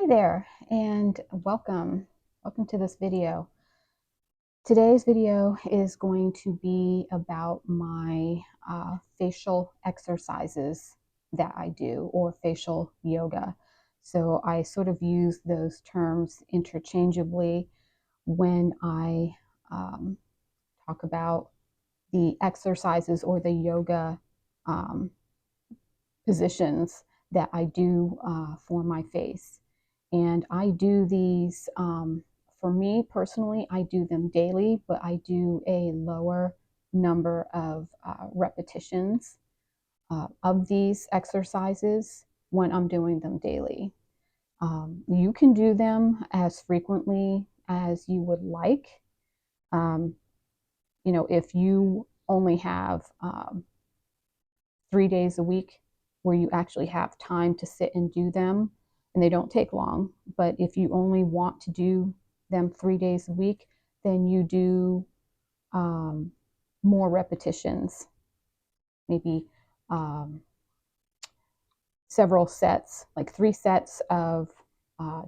there, and welcome to this video. Today's video is going to be about my facial exercises that I do, or facial yoga. So I sort of use those terms interchangeably when I talk about the exercises or the yoga um, positions that I do for my face. And I do these, for me personally, I do them daily, but I do a lower number of repetitions of these exercises when I'm doing them daily. You can do them as frequently as you would like. Um, if you only have 3 days a week where you actually have time to sit and do them, and they don't take long, but if you only want to do them 3 days a week, then you do more repetitions, maybe several sets, like 3 sets of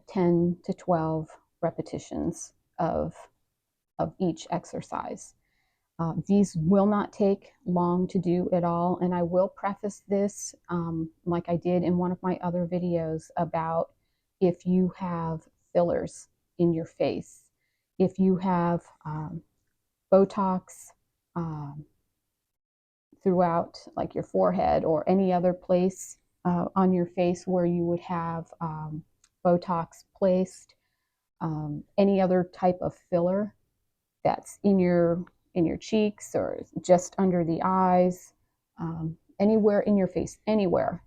10 to 12 repetitions of each exercise. These will not take long to do at all, and I will preface this like I did in one of my other videos about if you have fillers in your face, if you have Botox throughout like your forehead or any other place on your face where you would have Botox placed, any other type of filler that's in your cheeks or just under the eyes, anywhere in your face, anywhere,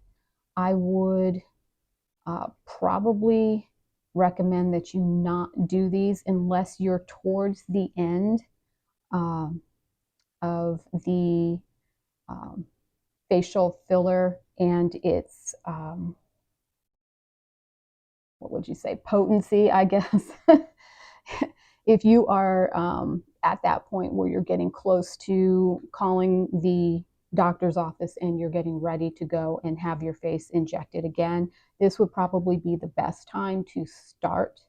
I would probably recommend that you not do these unless you're towards the end of the facial filler and its, what would you say, potency, I guess. If you are at that point where you're getting close to calling the doctor's office and you're getting ready to go and have your face injected again, this would probably be the best time to start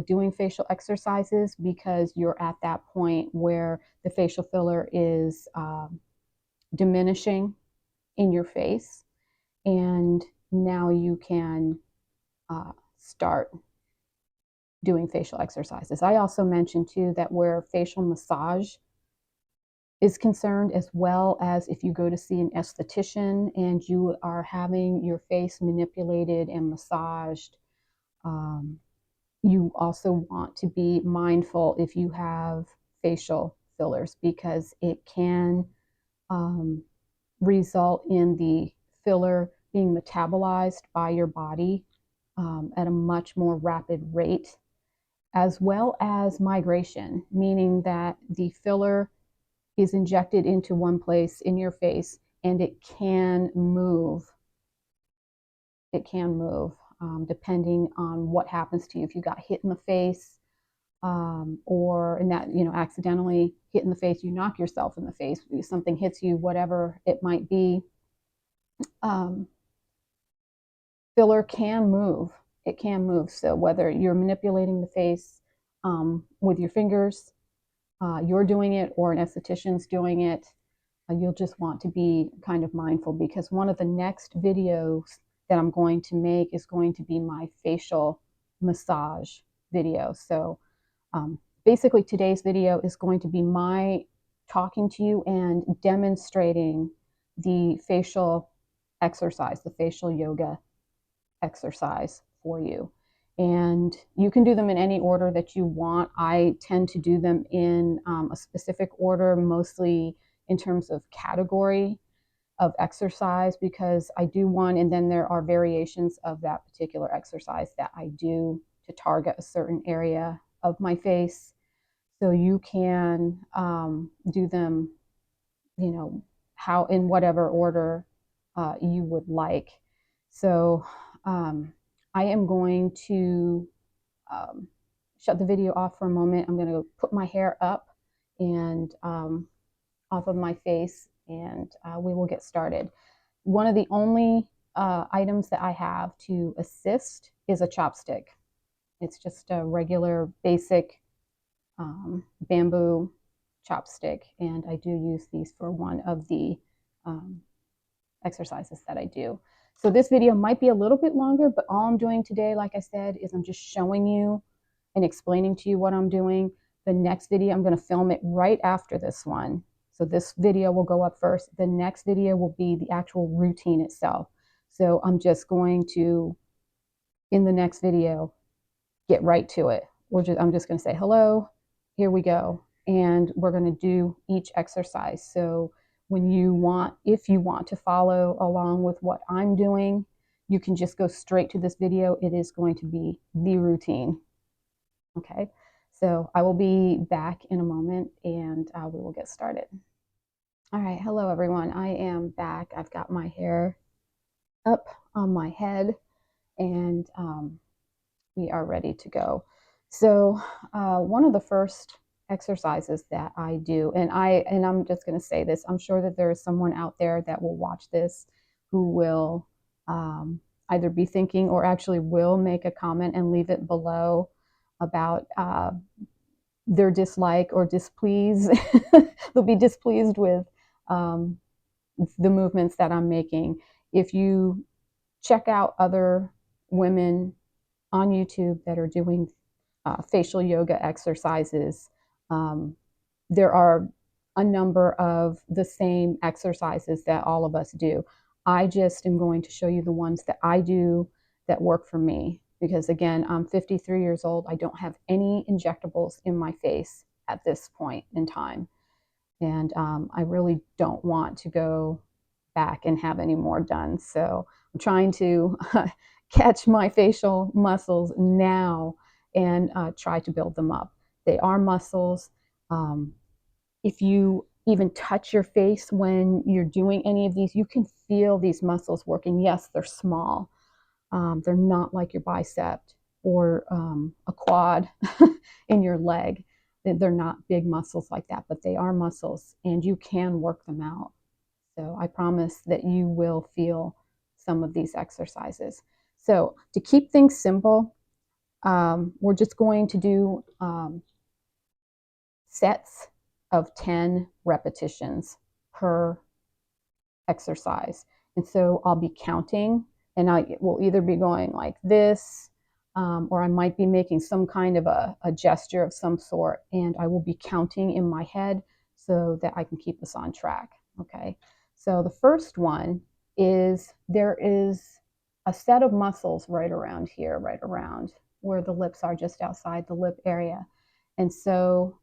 doing facial exercises, because you're at that point where the facial filler is diminishing in your face, and now you can start doing facial exercises. I also mentioned too that where facial massage is concerned, as well as if you go to see an esthetician and you are having your face manipulated and massaged, you also want to be mindful if you have facial fillers, because it can result in the filler being metabolized by your body at a much more rapid rate, as well as migration, meaning that the filler is injected into one place in your face and it can move. It can move depending on what happens to you. If you got hit in the face, or in that, accidentally hit in the face, you knock yourself in the face, something hits you, whatever it might be, filler can move. It can move. So whether you're manipulating the face with your fingers, you're doing it, or an esthetician's doing it, you'll just want to be kind of mindful, because one of the next videos that I'm going to make is going to be my facial massage video. So basically today's video is going to be my talking to you and demonstrating the facial exercise, the facial yoga exercise for you. And you can do them in any order that you want. I tend to do them in a specific order, mostly in terms of category of exercise, because I do one, and then there are variations of that particular exercise that I do to target a certain area of my face. So you can do them, how, in whatever order you would like. So I am going to shut the video off for a moment. I'm going to put my hair up and off of my face, and we will get started. One of the only items that I have to assist is a chopstick. It's just a regular basic bamboo chopstick, and I do use these for one of the um, exercises that I do. So this video might be a little bit longer, but all I'm doing today, like I said, is I'm just showing you and explaining to you what I'm doing. The next video, I'm going to film it right after this one. So this video will go up first. The next video will be the actual routine itself. So I'm just going to, in the next video, get right to it. I'm just going to say, hello, here we go. And we're going to do each exercise. So if you want to follow along with what I'm doing, you can just go straight to this video. It is going to be the routine. Okay, so I will be back in a moment and we will get started. All right, hello everyone. I am back. I've got my hair up on my head and we are ready to go. So one of the first exercises that I do, and I'm just going to say this, I'm sure that there is someone out there that will watch this who will either be thinking or actually will make a comment and leave it below about their dislike or displeased. They'll be displeased with the movements that I'm making. If you check out other women on YouTube that are doing facial yoga exercises, there are a number of the same exercises that all of us do. I just am going to show you the ones that I do that work for me. Because again, I'm 53 years old. I don't have any injectables in my face at this point in time. And I really don't want to go back and have any more done. So I'm trying to catch my facial muscles now and try to build them up. They are muscles. If you even touch your face when you're doing any of these, you can feel these muscles working. Yes, they're small. They're not like your bicep or a quad in your leg. They're not big muscles like that, but they are muscles and you can work them out. So I promise that you will feel some of these exercises. So to keep things simple, we're just going to do sets of 10 repetitions per exercise. And so I'll be counting and I will either be going like this, or I might be making some kind of a gesture of some sort, and I will be counting in my head so that I can keep us on track. Okay, so the first one is there is a set of muscles right around here, right around where the lips are, just outside the lip area. And so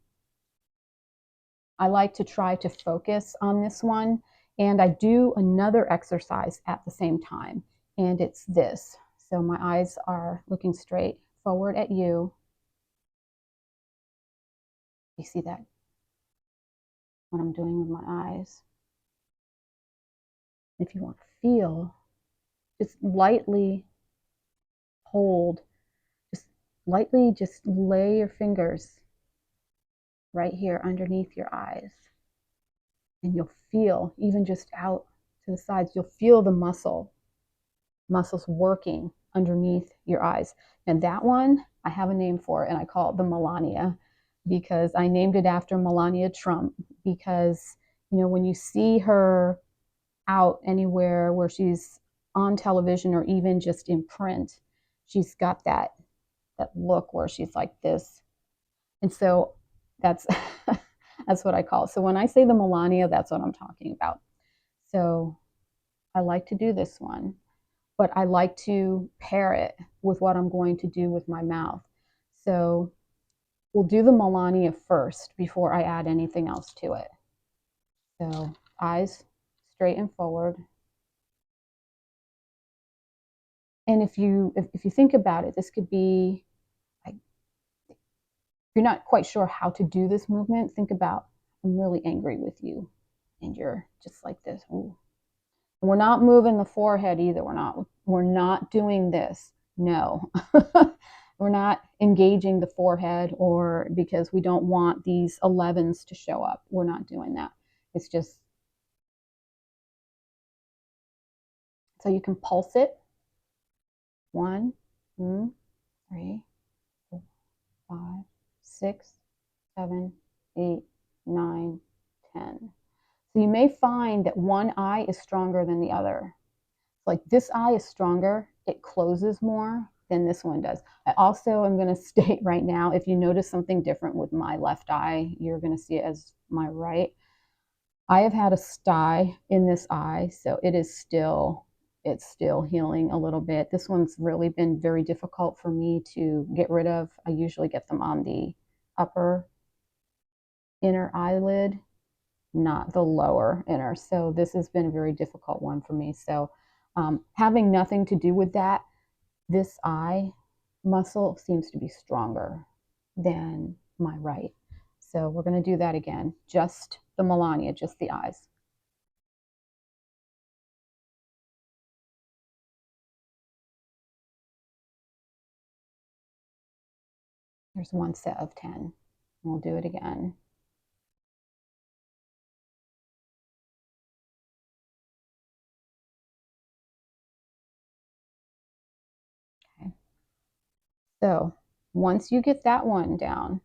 I like to try to focus on this one. And I do another exercise at the same time, and it's this. So my eyes are looking straight forward at you. You see that? What I'm doing with my eyes. If you want to feel, just lightly hold, just lightly just lay your fingers right here underneath your eyes. And you'll feel, even just out to the sides, you'll feel the muscles working underneath your eyes. And that one, I have a name for it, and I call it the Melania, because I named it after Melania Trump. Because, you know, when you see her out anywhere where she's on television or even just in print, she's got that look where she's like this. And so that's that's what I call it. So when I say the Melania, that's what I'm talking about. So I like to do this one, but I like to pair it with what I'm going to do with my mouth. So we'll do the Melania first before I add anything else to it. So eyes straight and forward. And if you think about it, this could be like, if you're not quite sure how to do this movement, think about, I'm really angry with you, and you're just like this. Ooh. We're not moving the forehead either. We're not doing this. No. We're not engaging the forehead, or because we don't want these 11s to show up. We're not doing that. It's just So you can pulse it. 1, 2, 3, 4, 5, 6, 7, 8, 9, 10. So you may find that one eye is stronger than the other. Like this eye is stronger, it closes more than this one does. I also am going to state right now, if you notice something different with my left eye, you're going to see it as my right. I have had a sty in this eye, so it's still healing a little bit. This one's really been very difficult for me to get rid of. I usually get them on the upper inner eyelid, not the lower inner. So this has been a very difficult one for me. So having nothing to do with that, this eye muscle seems to be stronger than my right. So we're going to do that again. Just the Melania, just the eyes. There's one set of 10. We'll do it again. Okay. So once you get that one down,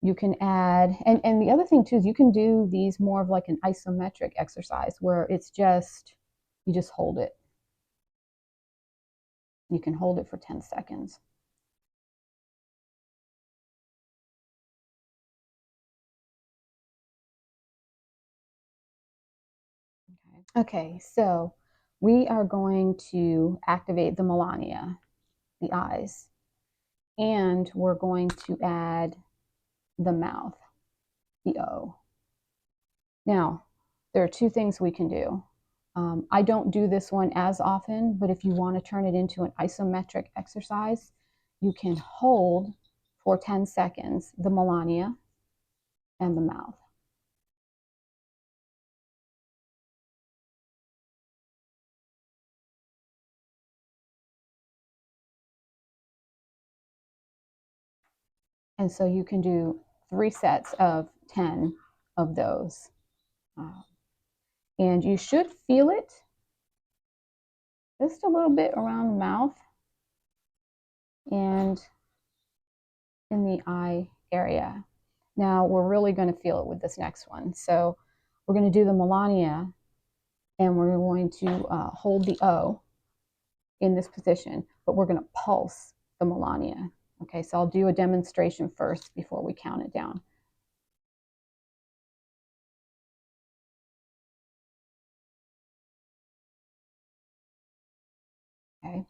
you can add, and the other thing too is you can do these more of like an isometric exercise where it's just, you just hold it. You can hold it for 10 seconds. Okay, so we are going to activate the Melania, the eyes, and we're going to add the mouth, the O. Now, there are two things we can do. I don't do this one as often, but if you want to turn it into an isometric exercise, you can hold for 10 seconds the Melania and the mouth. And so you can do 3 sets of 10 of those. And you should feel it just a little bit around the mouth and in the eye area. Now we're really going to feel it with this next one. So we're going to do the Melania and we're going to hold the O in this position, but we're going to pulse the Melania. Okay, so I'll do a demonstration first before we count it down. Okay.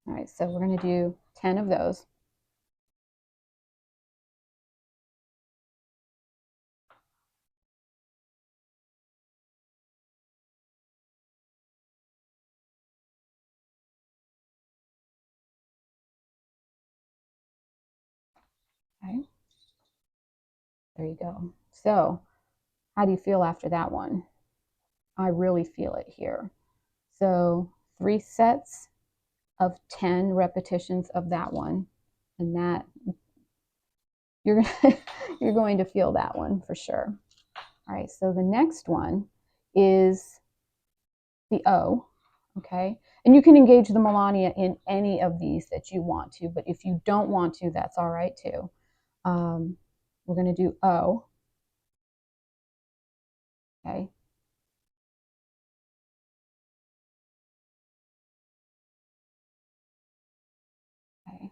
All right, so we're going to do 10 of those. Okay. There you go. So how do you feel after that one? I really feel it here. So 3 sets of 10 repetitions of that one. And that you're you're going to feel that one for sure. All right, so the next one is the O, okay? And you can engage the Melania in any of these that you want to, but if you don't want to, that's all right too. We're going to do O, okay? Okay,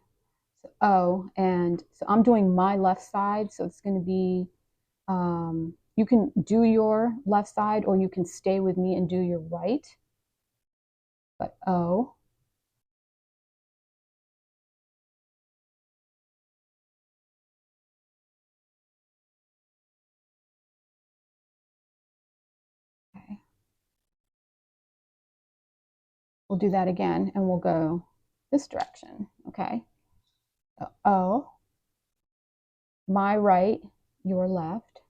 so O, and so I'm doing my left side, so it's going to be, you can do your left side or you can stay with me and do your right, but O. Okay. We'll do that again and we'll go this direction, okay? So O, my right, your left.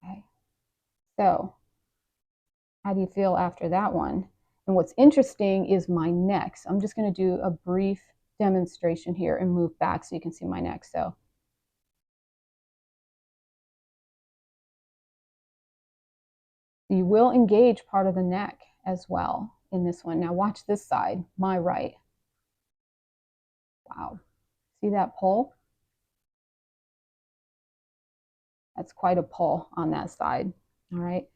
Okay. So how do you feel after that one? And what's interesting is my neck. So I'm just going to do a brief demonstration here and move back so you can see my neck. So You will engage part of the neck as well in this one. Now watch this side, my right. Wow. See that pull? That's quite a pull on that side. All right.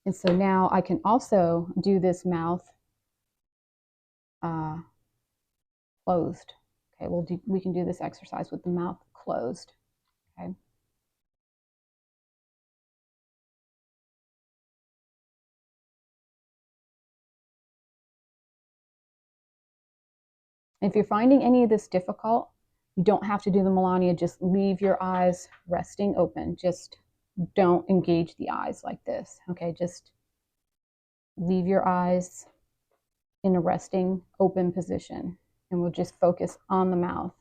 And so now I can also do this mouth closed. Okay, we can do this exercise with the mouth closed. Okay. If you're finding any of this difficult, you don't have to do the Melania. Just leave your eyes resting open. Just don't engage the eyes like this. Okay, just leave your eyes in a resting open position, and we'll just focus on the mouth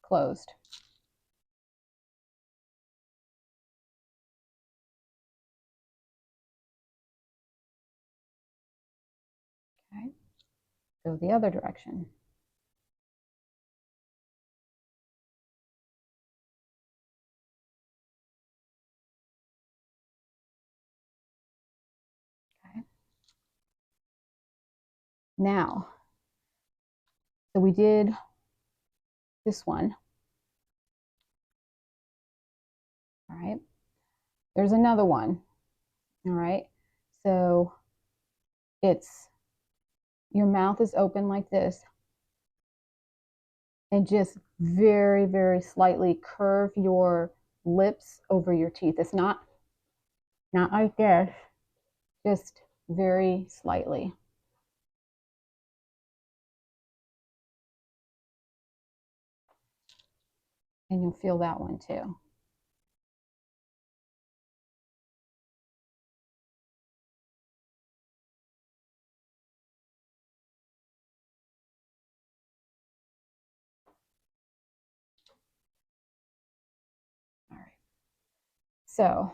closed. Okay, go the other direction. Okay. Now, so we did this one. All right. There's another one. All right. So it's your mouth is open like this, and just very, very slightly curve your lips over your teeth. It's not like this, just very slightly. And you'll feel that one too. All right. So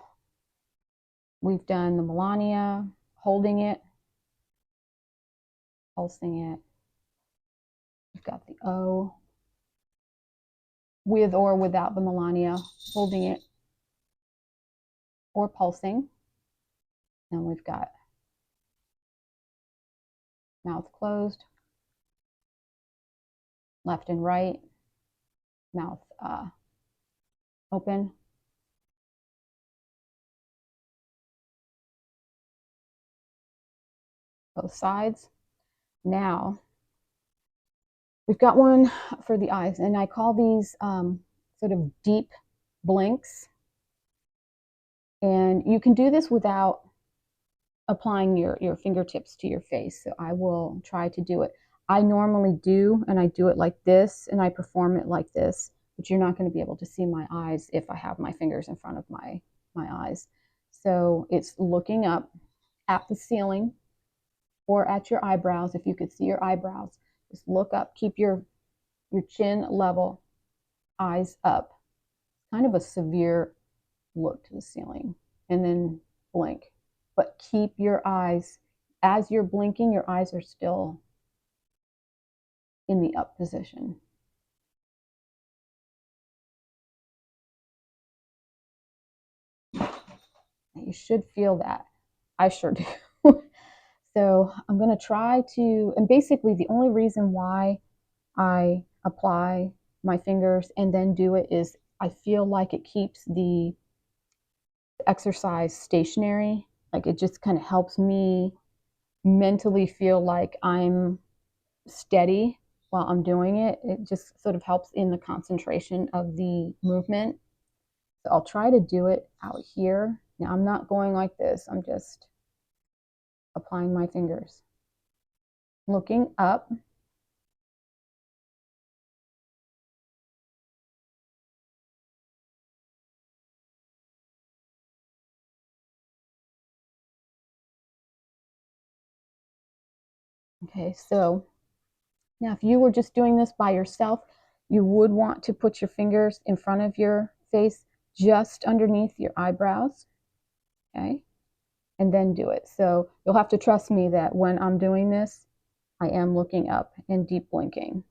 we've done the Melania, holding it, pulsing it. We've got the O, with or without the Melania, holding it or pulsing. And we've got mouth closed, left and right, mouth open. Both sides. Now, we've got one for the eyes, and I call these sort of deep blinks. And you can do this without applying your fingertips to your face. So I will try to do it. I normally do, and I do it like this, and I perform it like this, but you're not going to be able to see my eyes if I have my fingers in front of my eyes. So it's looking up at the ceiling or at your eyebrows. If you could see your eyebrows, just look up, keep your chin level, eyes up, kind of a severe look to the ceiling, and then blink. But keep your eyes, as you're blinking, your eyes are still in the up position. You should feel that. I sure do. So I'm going to try to, and basically the only reason why I apply my fingers and then do it is I feel like it keeps the exercise stationary. Like it just kind of helps me mentally feel like I'm steady while I'm doing it. It just sort of helps in the concentration of the movement. So I'll try to do it out here. Now I'm not going like this. I'm just applying my fingers. Looking up. Okay, so now if you were just doing this by yourself, you would want to put your fingers in front of your face, just underneath your eyebrows, okay? And then do it. So you'll have to trust me that when I'm doing this, I am looking up and deep blinking.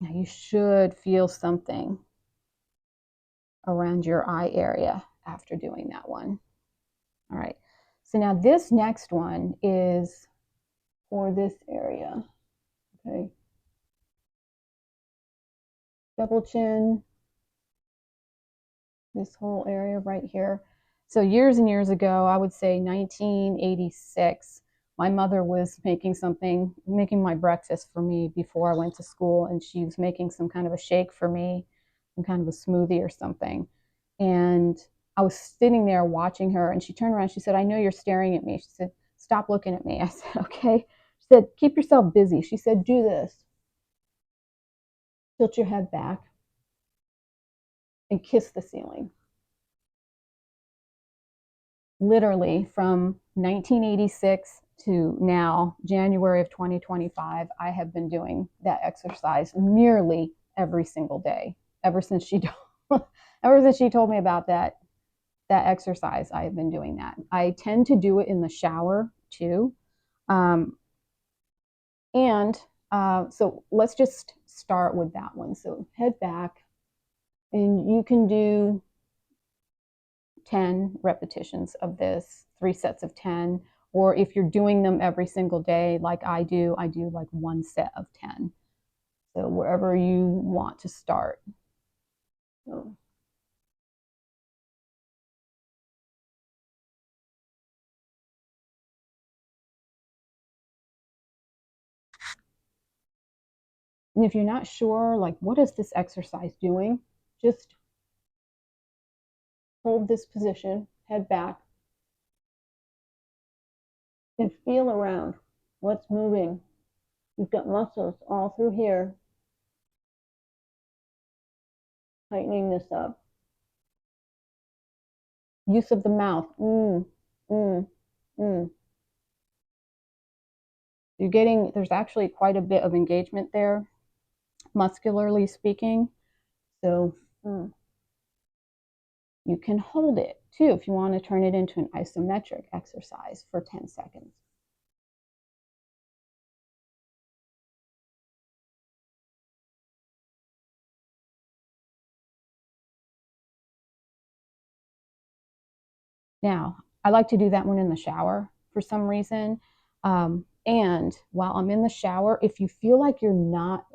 Now you should feel something around your eye area after doing that one. All right. So now this next one is for this area. Okay. Double chin, this whole area right here. So years and years ago, I would say 1986, my mother was making my breakfast for me before I went to school, and she was making some kind of a shake for me, some kind of a smoothie or something. And I was sitting there watching her, and she turned around, she said, "I know you're staring at me." She said, "Stop looking at me." I said, "Okay." She said, "Keep yourself busy." She said, "Do this. Tilt your head back and kiss the ceiling." Literally from 1986 to now, January of 2025, I have been doing that exercise nearly every single day ever since she ever since she told me about that exercise. I have been doing that. I tend to do it in the shower too. Um, and so let's just start with that one. So head back, and you can do 10 repetitions of this, 3 sets of 10. Or if you're doing them every single day, like I do like 1 set of 10. So wherever you want to start. So, and if you're not sure, like, what is this exercise doing? Just hold this position, head back, and feel around what's moving. You've got muscles all through here, tightening this up. Use of the mouth. Mm, mm. There's actually quite a bit of engagement there, muscularly speaking. So you can hold it too if you want to turn it into an isometric exercise for 10 seconds. Now, I like to do that one in the shower for some reason. And while I'm in the shower, if you feel like you're not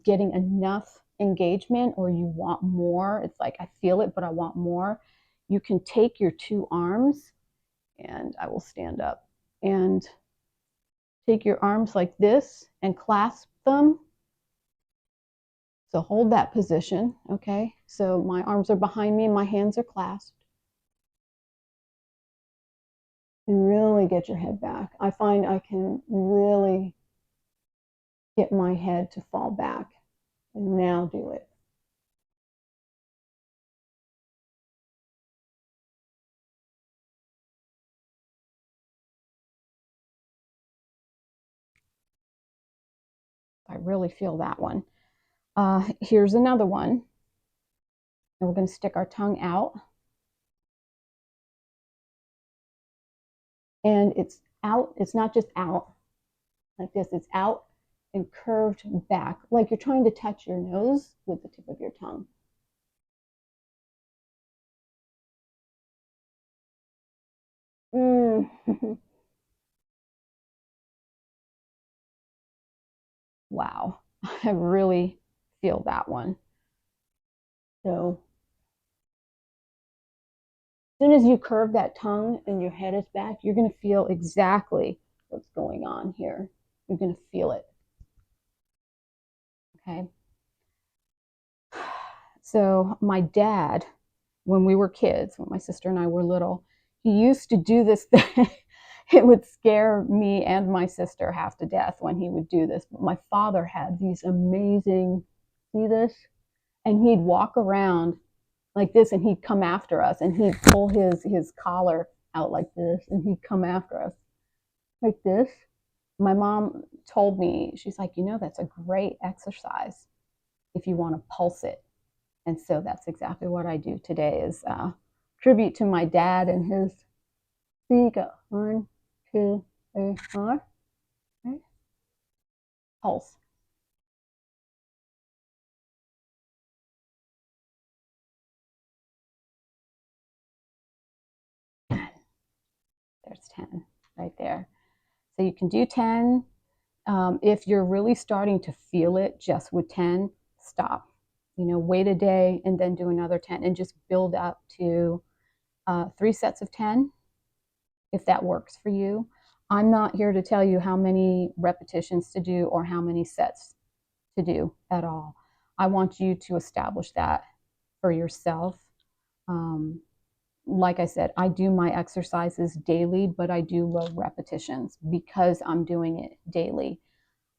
getting enough engagement or you want more, it's like I feel it, but I want more, you can take your 2 arms, and I will stand up, and take your arms like this and clasp them. So hold that position, okay? So my arms are behind me, my hands are clasped. And really get your head back. I find I can really get my head to fall back. And now do it. I really feel that one. Here's another one. And we're going to stick our tongue out. And it's out. It's not just out like this. It's out and curved back, like you're trying to touch your nose with the tip of your tongue. Wow. I really feel that one. So as soon as you curve that tongue and your head is back, you're going to feel exactly what's going on here. You're going to feel it. Okay. So, my dad, when we were kids, when my sister and I were little, he used to do this thing. It would scare me and my sister half to death when he would do this. But my father had these amazing, see this? And he'd walk around like this, and he'd come after us, and he'd pull his collar out like this, and he'd come after us like this. My mom told me, she's like, that's a great exercise if you want to pulse it. And so that's exactly what I do today, is tribute to my dad and his. So you go 1, 2, 3, 4, right? Pulse. There's 10 right there. So you can do 10. If you're really starting to feel it just with 10, stop. Wait a day and then do another 10 and just build up to 3 sets of 10 if that works for you. I'm not here to tell you how many repetitions to do or how many sets to do at all. I want you to establish that for yourself. Like I said, I do my exercises daily, but I do low repetitions because I'm doing it daily.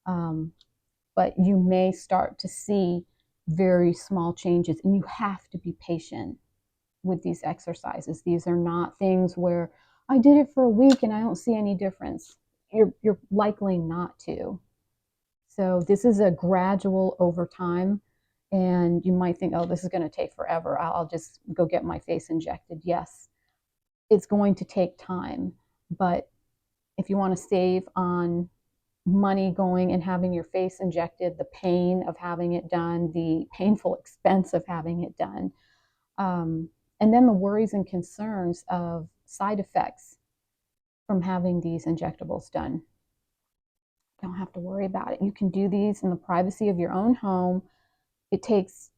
But you may start to see very small changes, and you have to be patient with these exercises. These are not things where I did it for a week and I don't see any difference. You're likely not to. So this is a gradual over time. And you might think, oh, this is going to take forever. I'll just go get my face injected. Yes, it's going to take time. But if you want to save on money going and having your face injected, the pain of having it done, the painful expense of having it done, and then the worries and concerns of side effects from having these injectables done. Don't have to worry about it. You can do these in the privacy of your own home. It takes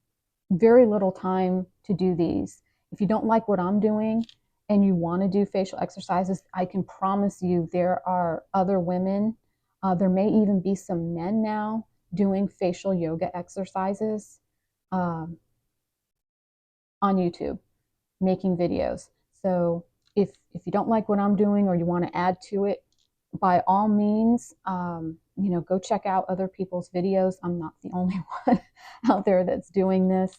very little time to do these. If you don't like what I'm doing and you want to do facial exercises, I can promise you there are other women. There may even be some men now doing facial yoga exercises on YouTube, making videos. So if you don't like what I'm doing or you want to add to it, by all means, go check out other people's videos. I'm not the only one out there that's doing this.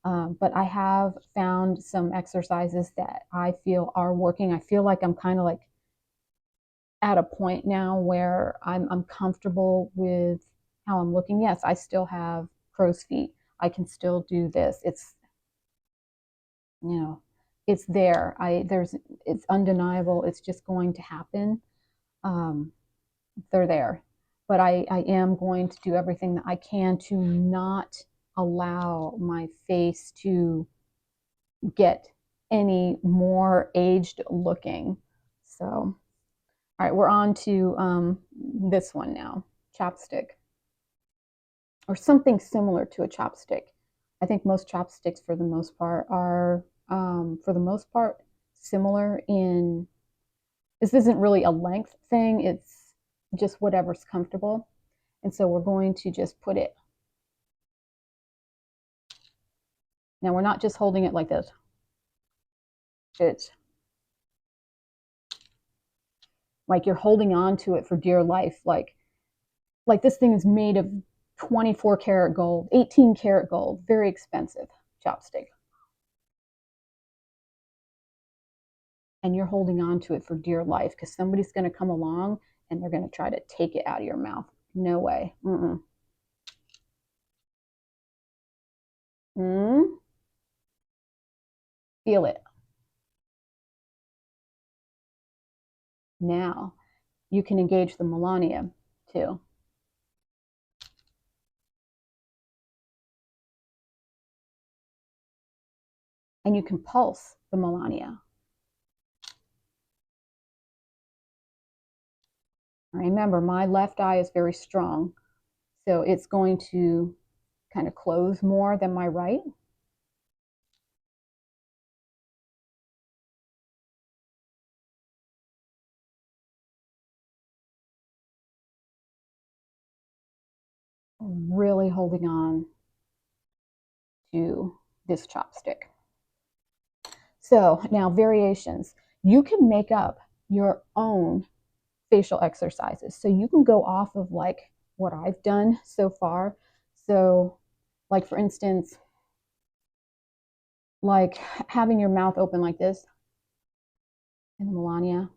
But I have found some exercises that I feel are working. I feel like I'm kind of like at a point now where I'm comfortable with how I'm looking. Yes, I still have crow's feet. I can still do this. It's it's there. It's undeniable. It's just going to happen. They're there. But I am going to do everything that I can to not allow my face to get any more aged looking. So, all right, we're on to this one now, chopstick, or something similar to a chopstick. I think most chopsticks, for the most part, are, similar in. This isn't really a length thing. It's just whatever's comfortable. And so we're going to just put it. Now we're not just holding it like this. It's like you're holding on to it for dear life. Like this thing is made of 24 karat gold, 18 karat gold, very expensive chopstick. And you're holding on to it for dear life because somebody's going to come along and they're going to try to take it out of your mouth. No way. Feel it. Now you can engage the Melania too. And you can pulse the Melania. Remember, my left eye is very strong, so it's going to kind of close more than my right. Really holding on to this chopstick. So now variations. You can make up your own facial exercises. So you can go off of like what I've done so far. So like for instance, like having your mouth open like this in Melania.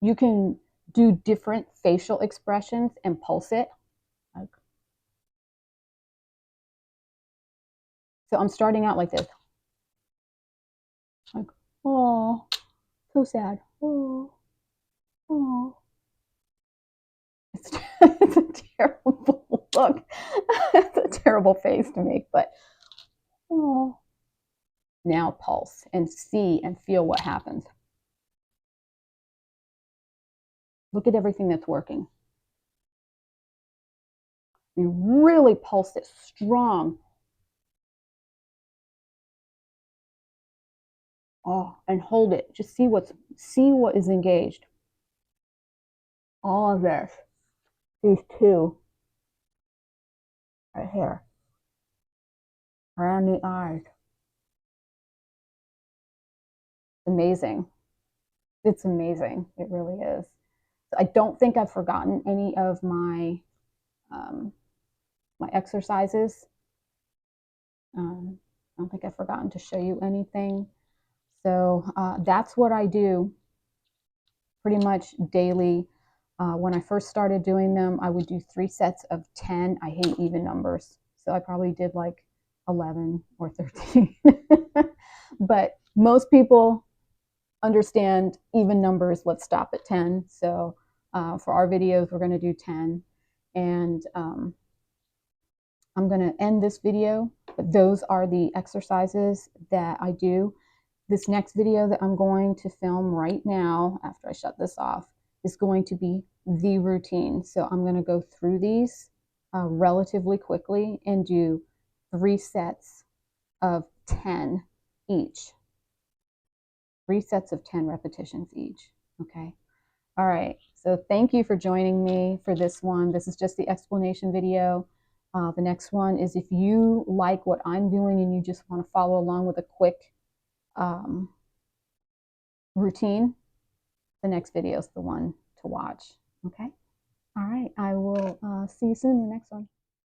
You can do different facial expressions and pulse it. So I'm starting out like this. Like, oh, so sad. Oh, oh. It's a terrible look. It's a terrible face to make, but oh. Now pulse and see and feel what happens. Look at everything that's working. You really pulse it strong. Oh, and hold it. Just see what is engaged. All of this. These two right here. Around the eyes. Amazing. It's amazing. It really is. I don't think I've forgotten any of my exercises. I don't think I've forgotten to show you anything. So that's what I do pretty much daily. When I first started doing them, I would do 3 sets of 10. I hate even numbers. So I probably did like 11 or 13. But most people understand even numbers. Let's stop at 10. So for our videos, we're going to do 10. And I'm going to end this video, but those are the exercises that I do. This next video that I'm going to film right now, after I shut this off, is going to be the routine. So I'm going to go through these relatively quickly and do 3 sets of 10 each. 3 sets of 10 repetitions each. Okay. All right. So thank you for joining me for this one. This is just the explanation video. The next one is if you like what I'm doing and you just want to follow along with a quick routine, the next video is the one to watch. Okay. All right. I will see you soon in the next one.